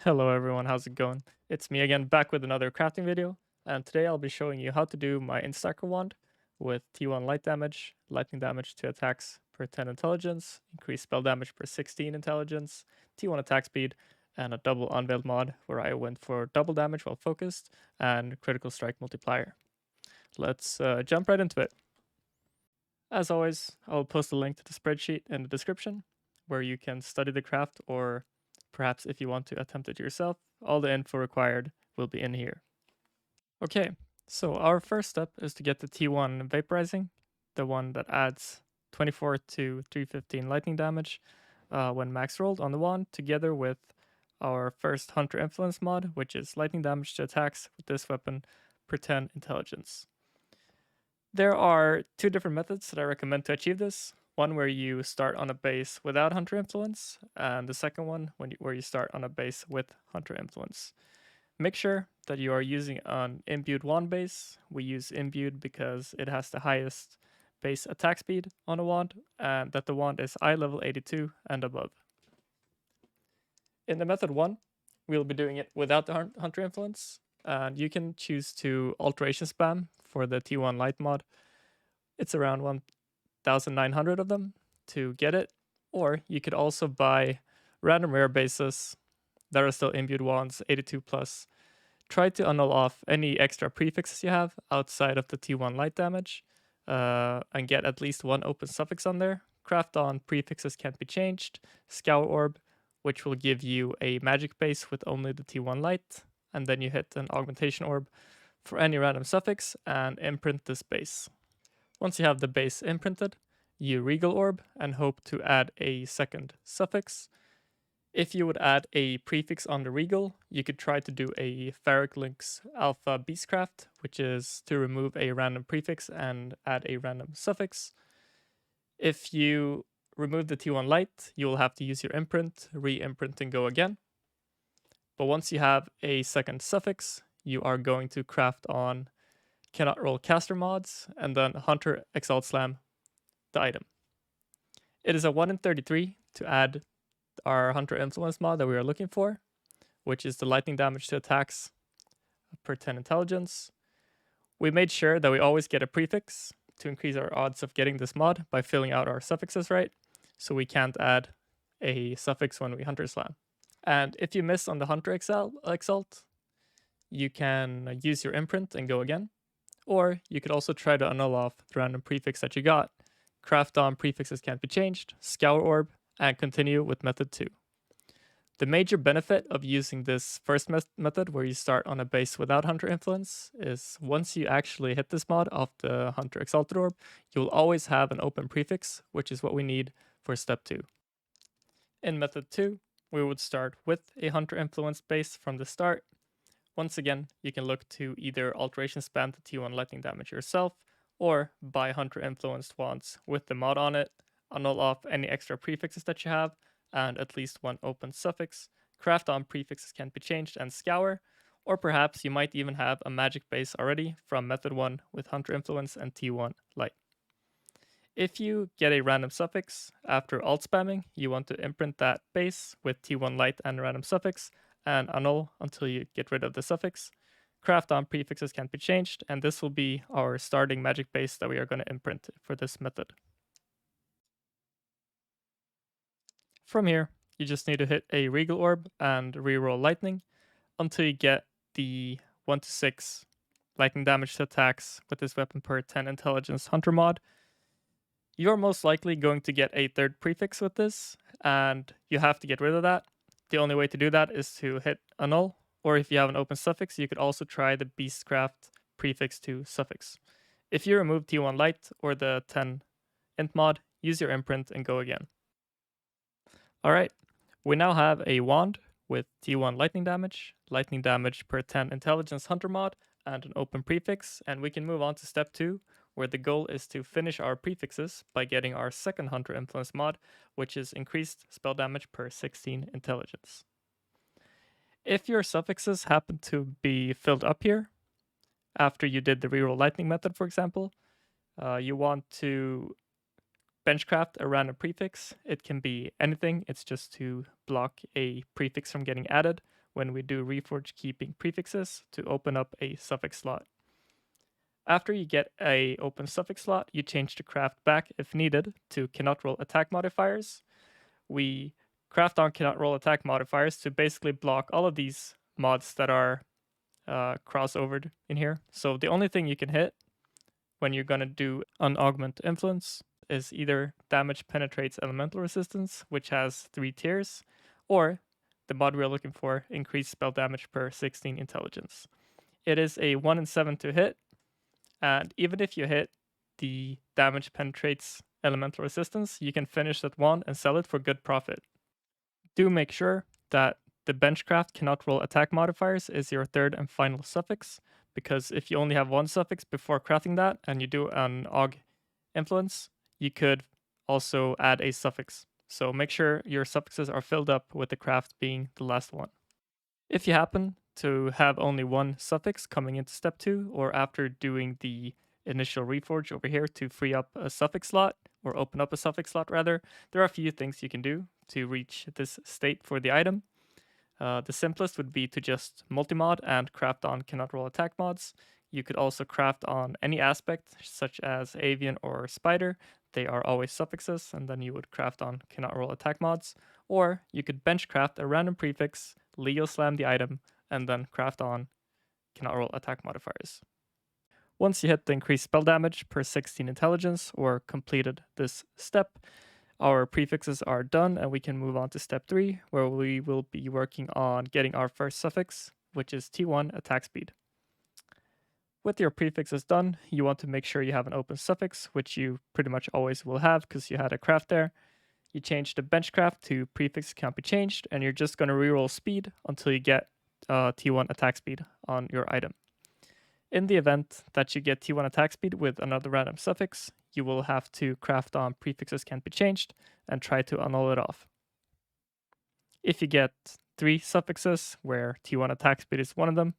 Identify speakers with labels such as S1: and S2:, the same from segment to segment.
S1: Hello everyone, how's it going? It's me again, back with another crafting video, and today I'll be showing you how to do my Instacker wand with T1 light damage, lightning damage to attacks per 10 intelligence, increased spell damage per 16 intelligence, T1 attack speed, and a double unveiled mod where I went for double damage while focused and critical strike multiplier. Let's jump right into it. As always, I'll post a link to the spreadsheet in the description where you can study the craft, or perhaps if you want to attempt it yourself, all the info required will be in here. Okay, so our first step is to get the T1 vaporizing, the one that adds 24 to 315 lightning damage when max rolled on the wand, together with our first Hunter Influence mod, which is lightning damage to attacks with this weapon per 10 intelligence. There are two different methods that I recommend to achieve this. One where you start on a base without Hunter Influence, and the second one where you start on a base with Hunter Influence. Make sure that you are using an imbued wand base. We use imbued because it has the highest base attack speed on a wand, and that the wand is eye level 82 and above. In the method 1, we'll be doing it without the Hunter Influence, and you can choose to alteration spam for the T1 light mod. It's around 1,900 of them to get it, or you could also buy random rare bases that are still imbued wands, 82 plus. Try to annul off any extra prefixes you have outside of the T1 light damage, and get at least one open suffix on there. Craft on prefixes can't be changed, Scour Orb, which will give you a magic base with only the T1 light, and then you hit an augmentation orb for any random suffix and imprint this base. Once you have the base imprinted, you regal orb and hope to add a second suffix. If you would add a prefix on the regal, you could try to do a Ferric Links Alpha Beastcraft, which is to remove a random prefix and add a random suffix. If you remove the T1 light, you will have to use your imprint, re-imprint, and go again. But once you have a second suffix, you are going to craft on cannot roll caster mods, and then Hunter Exalt Slam the item. It is a 1 in 33 to add our Hunter Influence mod that we are looking for, which is the lightning damage to attacks per 10 intelligence. We made sure that we always get a prefix to increase our odds of getting this mod by filling out our suffixes right, so we can't add a suffix when we Hunter Slam. And if you miss on the Hunter Exalt, you can use your imprint and go again. Or you could also try to annul off the random prefix that you got, craft on prefixes can't be changed, Scour Orb, and continue with method 2. The major benefit of using this first method, where you start on a base without Hunter Influence, is once you actually hit this mod off the Hunter Exalted Orb, you will always have an open prefix, which is what we need for step 2. In method 2, we would start with a Hunter Influence base from the start. Once again, you can look to either alteration spam the T1 lightning damage yourself, or buy Hunter Influenced wands with the mod on it, annul off any extra prefixes that you have, and at least one open suffix. Craft on prefixes can't be changed and scour, or perhaps you might even have a magic base already from method 1 with Hunter Influence and T1 light. If you get a random suffix after alt spamming, you want to imprint that base with T1 light and random suffix, and annul until you get rid of the suffix. Craft on prefixes can't be changed, and this will be our starting magic base that we are going to imprint for this method. From here, you just need to hit a regal orb and reroll lightning until you get the 1 to 6 lightning damage to attacks with this weapon per 10 intelligence hunter mod. You're most likely going to get a third prefix with this, and you have to get rid of that. The only way to do that is to hit annul, or if you have an open suffix, you could also try the Beastcraft prefix to suffix. If you remove T1 light or the 10 int mod, use your imprint and go again. Alright, we now have a wand with T1 lightning damage per 10 intelligence hunter mod, and an open prefix, and we can move on to step 2, where the goal is to finish our prefixes by getting our second Hunter Influence mod, which is increased spell damage per 16 intelligence. If your suffixes happen to be filled up here, after you did the reroll lightning method, for example, you want to benchcraft a random prefix. It can be anything, it's just to block a prefix from getting added when we do reforge keeping prefixes to open up a suffix slot. After you get a open suffix slot, you change the craft back if needed to cannot roll attack modifiers. We craft on cannot roll attack modifiers to basically block all of these mods that are crossovered in here. So the only thing you can hit when you're going to do an augment influence is either damage penetrates elemental resistance, which has 3 tiers, or the mod we're looking for, increased spell damage per 16 intelligence. It is a 1 in 7 to hit, and even if you hit the damage penetrates elemental resistance, you can finish that one and sell it for good profit. Do make sure that the benchcraft cannot roll attack modifiers is your third and final suffix, because if you only have one suffix before crafting that and you do an aug influence, you could also add a suffix. So make sure your suffixes are filled up with the craft being the last one. If you happen to have only one suffix coming into step 2, or after doing the initial reforge over here to free up a suffix slot, or open up a suffix slot rather, there are a few things you can do to reach this state for the item. The simplest would be to just multi-mod and craft on cannot roll attack mods. You could also craft on any aspect, such as avian or spider. They are always suffixes, and then you would craft on cannot roll attack mods. Or you could bench craft a random prefix, Leo slam the item, and then craft on cannot roll attack modifiers. Once you hit the increased spell damage per 16 intelligence or completed this step, our prefixes are done and we can move on to step 3, where we will be working on getting our first suffix, which is T1 attack speed. With your prefixes done, you want to make sure you have an open suffix, which you pretty much always will have because you had a craft there. You change the bench craft to prefix can't be changed, and you're just going to reroll speed until you get T1 attack speed on your item. In the event that you get T1 attack speed with another random suffix, you will have to craft on prefixes can't be changed and try to annul it off. If you get 3 suffixes where T1 attack speed is one of them,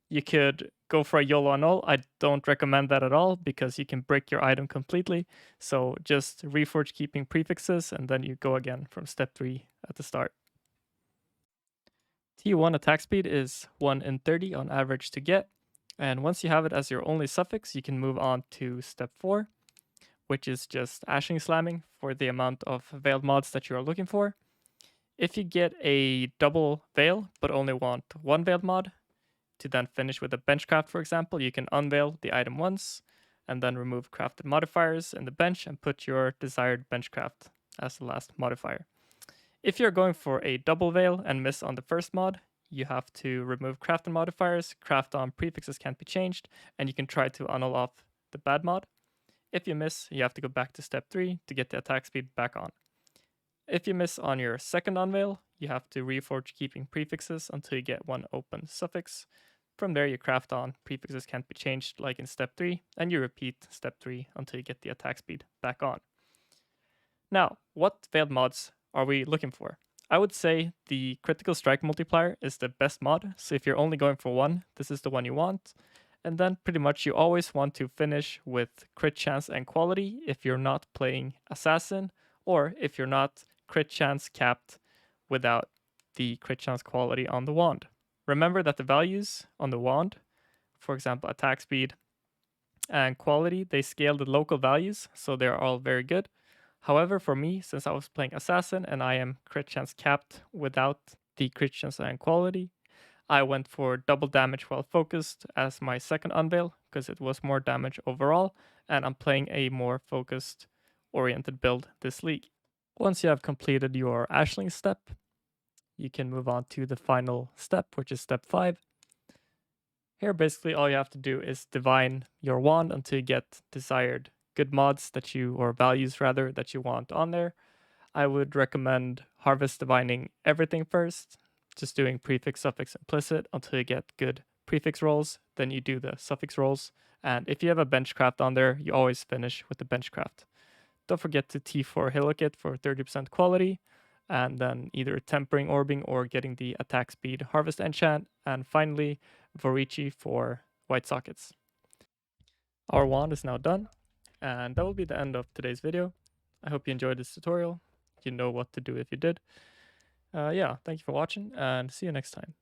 S1: you could go for a YOLO annul. I don't recommend that at all because you can break your item completely. So just reforge keeping prefixes and then you go again from step 3 at the start. T1 attack speed is 1 in 30 on average to get. And once you have it as your only suffix, you can move on to step 4, which is just ashing slamming for the amount of veiled mods that you are looking for. If you get a double veil, but only want one veiled mod, to then finish with a bench craft, for example, you can unveil the item once, and then remove crafted modifiers in the bench and put your desired bench craft as the last modifier. If you're going for a double veil and miss on the first mod, you have to remove crafted modifiers, craft on prefixes can't be changed, and you can try to annul off the bad mod. If you miss, you have to go back to step 3 to get the attack speed back on. If you miss on your second unveil, you have to reforge keeping prefixes until you get one open suffix. From there, you craft on prefixes can't be changed like in step 3, and you repeat step 3 until you get the attack speed back on. Now, what veiled mods are we looking for? I would say the critical strike multiplier is the best mod, so if you're only going for one, this is the one you want. And then pretty much you always want to finish with crit chance and quality if you're not playing assassin, or if you're not crit chance capped without the crit chance quality on the wand. Remember that the values on the wand, for example attack speed and quality, they scale the local values, so they're all very good. However, for me, since I was playing assassin and I am crit chance capped without the crit chance and quality, I went for double damage while focused as my second unveil because it was more damage overall, and I'm playing a more focused oriented build this league. Once you have completed your ashling step, you can move on to the final step, which is step 5. Here basically all you have to do is divine your wand until you get desired good mods that you, or values rather, that you want on there. I would recommend harvest divining everything first, just doing prefix, suffix, implicit until you get good prefix rolls. Then you do the suffix rolls. And if you have a bench craft on there, you always finish with the bench craft. Don't forget to T4 Hillock for 30% quality, and then either tempering orbing or getting the attack speed harvest enchant, and finally Vorici for white sockets. Our wand is now done, and that will be the end of today's video. I hope you enjoyed this tutorial. You know what to do if you did. Yeah, thank you for watching, and see you next time.